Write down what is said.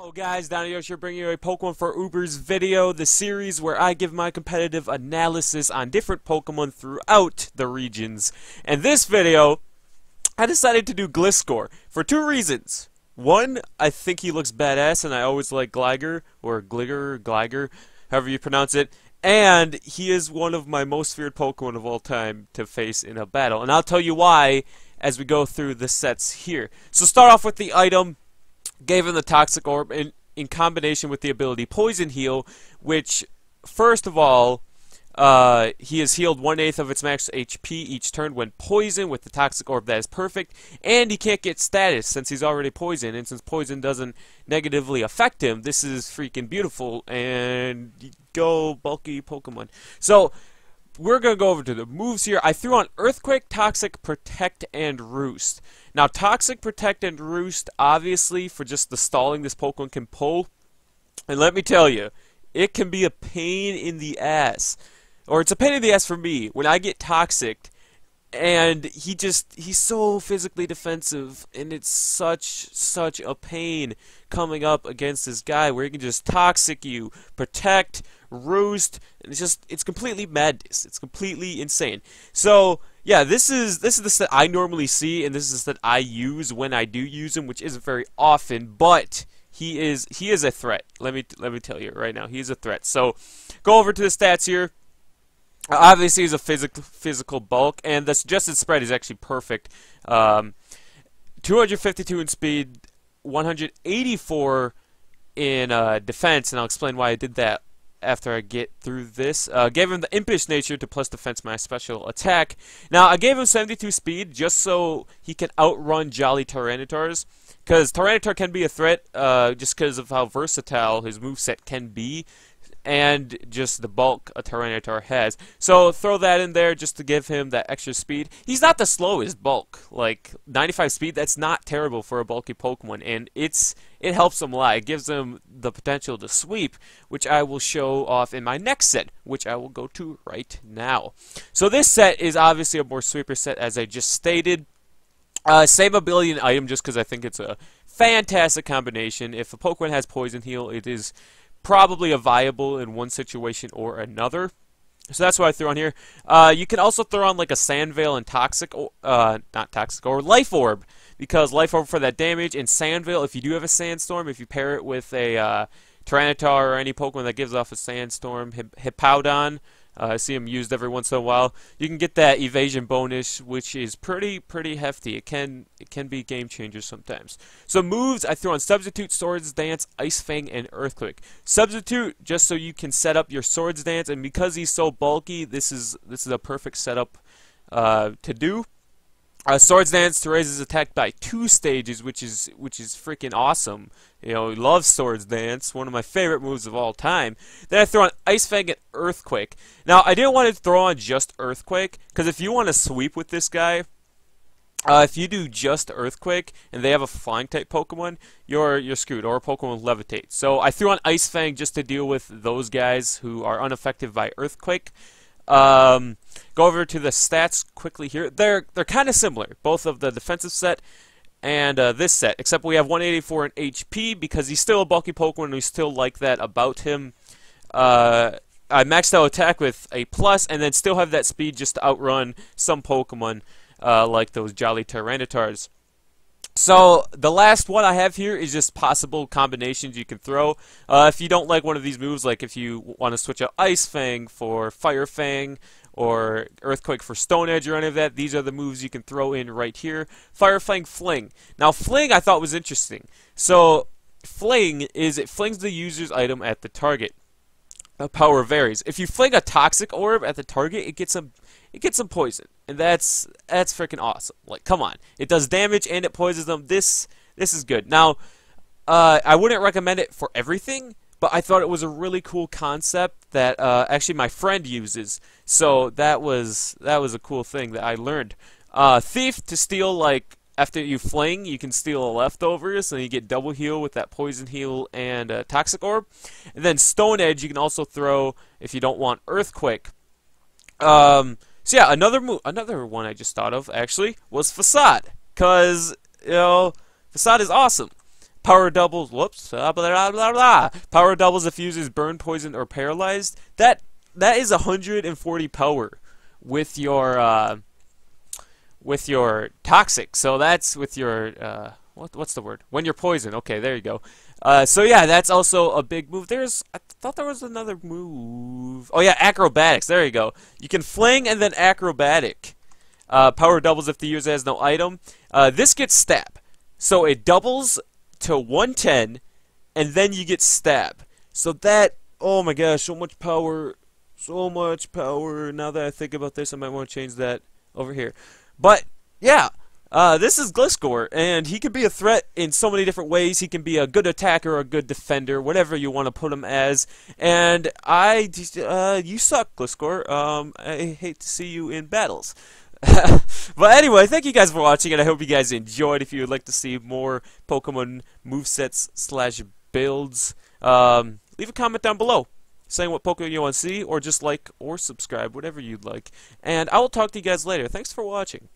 Hello guys, Donnie here bringing you a Pokemon for UBERS video, the series where I give my competitive analysis on different Pokemon throughout the regions. And this video, I decided to do Gliscor for two reasons. One, I think he looks badass and I always like Gligar, or Gligar, however you pronounce it. And he is one of my most feared Pokemon of all time to face in a battle. And I'll tell you why as we go through the sets here. So start off with the item. Gave him the Toxic Orb in combination with the ability Poison Heal, which, first of all, he is healed 1/8 of its max HP each turn when poisoned with the Toxic Orb. That is perfect. And he can't get status since he's already poisoned, and since poison doesn't negatively affect him, this is freaking beautiful. And go bulky Pokemon. So we're going to go over to the moves here. I threw on Earthquake, Toxic, Protect, and Roost. Now, Toxic, Protect, and Roost, obviously, for just the stalling this Pokemon can pull. And let me tell you, it can be a pain in the ass. Or it's a pain in the ass for me when I get Toxic, and he's so physically defensive, and it's such a pain coming up against this guy where he can just Toxic you, Protect, Roost, and it's completely madness. It's completely insane. So yeah, this is the set I normally see, and this is the set I use when I do use him, which isn't very often, but he is a threat. Let me tell you right now, he is a threat. So go over to the stats here. Obviously, he's a physical bulk, and the suggested spread is actually perfect. 252 in speed, 184 in defense, and I'll explain why I did that after I get through this. Gave him the Impish Nature to plus defense my special attack. Now, I gave him 72 speed just so he can outrun Jolly Tyranitar's, because Tyranitar can be a threat just because of how versatile his moveset can be, and just the bulk a Tyranitar has. So throw that in there just to give him that extra speed. He's not the slowest bulk. Like 95 speed, that's not terrible for a bulky Pokemon, and it helps him a lot. It gives him the potential to sweep, which I will show off in my next set, which I will go to right now. So this set is obviously a more sweeper set, as I just stated. Same ability and item just because I think it's a fantastic combination. If a Pokemon has Poison Heal, it is probably a viable in one situation or another. So that's what I threw on here. You can also throw on like a Sand Veil and Toxic, not Toxic, or Life Orb, because Life Orb for that damage, and Sand Veil, if you do have a Sandstorm, if you pair it with a Tyranitar or any Pokemon that gives off a Sandstorm, Hippowdon, I see him used every once in a while, you can get that evasion bonus, which is pretty hefty. It can be game changers sometimes. So moves, I threw on Substitute, Swords Dance, Ice Fang, and Earthquake. Substitute, just so you can set up your Swords Dance, and because he's so bulky, this is a perfect setup to do. Swords Dance to raise his attack by 2 stages, which is freaking awesome. You know, he loves Swords Dance, one of my favorite moves of all time. Then I throw on Ice Fang and Earthquake. Now, I didn't want to throw on just Earthquake, because if you want to sweep with this guy, if you do just Earthquake and they have a Flying type Pokemon, you're screwed, or a Pokemon with Levitate. So I threw on Ice Fang just to deal with those guys who are unaffected by Earthquake. Go over to the stats quickly here. They're kind of similar, both of the defensive set and this set, except we have 184 in HP because he's still a bulky Pokemon and we still like that about him. I maxed out attack with a plus and then still have that speed just to outrun some Pokemon like those Jolly Tyranitars. So the last one I have here is just possible combinations you can throw. If you don't like one of these moves, like if you want to switch out Ice Fang for Fire Fang or Earthquake for Stone Edge or any of that, these are the moves you can throw in right here. Fire Fang, Fling. Now Fling I thought was interesting. So Fling is, it flings the user's item at the target. Power varies. If you fling a Toxic Orb at the target, it gets some poison, and that's freaking awesome. Like, come on, it does damage and it poisons them. This is good. Now, I wouldn't recommend it for everything, but I thought it was a really cool concept that actually my friend uses. So that was a cool thing that I learned. Thief, to steal, like, after you fling, you can steal leftovers, and you get double heal with that Poison Heal and Toxic Orb. And then Stone Edge you can also throw if you don't want Earthquake. So yeah, another one I just thought of actually was Facade, cause you know Facade is awesome. Power doubles. Whoops. Blah, blah, blah, blah. Power doubles if users burn, poisoned, or paralyzed. That is 140 power with your toxic. So that's with your what's the word? When you're poisoned. Okay, there you go. So yeah, that's also a big move. I thought there was another move. Oh yeah, acrobatics. There you go. You can fling and then acrobatic. Power doubles if the user has no item. This gets stab. So it doubles to 110, and then you get stab. So that, oh my gosh, so much power. So much power. Now that I think about this, I might want to change that over here. But, yeah. This is Gliscor, and he can be a threat in so many different ways. He can be a good attacker or a good defender, whatever you want to put him as. And you suck, Gliscor. I hate to see you in battles. But anyway, thank you guys for watching, and I hope you guys enjoyed. If you would like to see more Pokemon movesets / builds, leave a comment down below saying what Pokemon you want to see, or just like or subscribe, whatever you'd like. And I will talk to you guys later. Thanks for watching.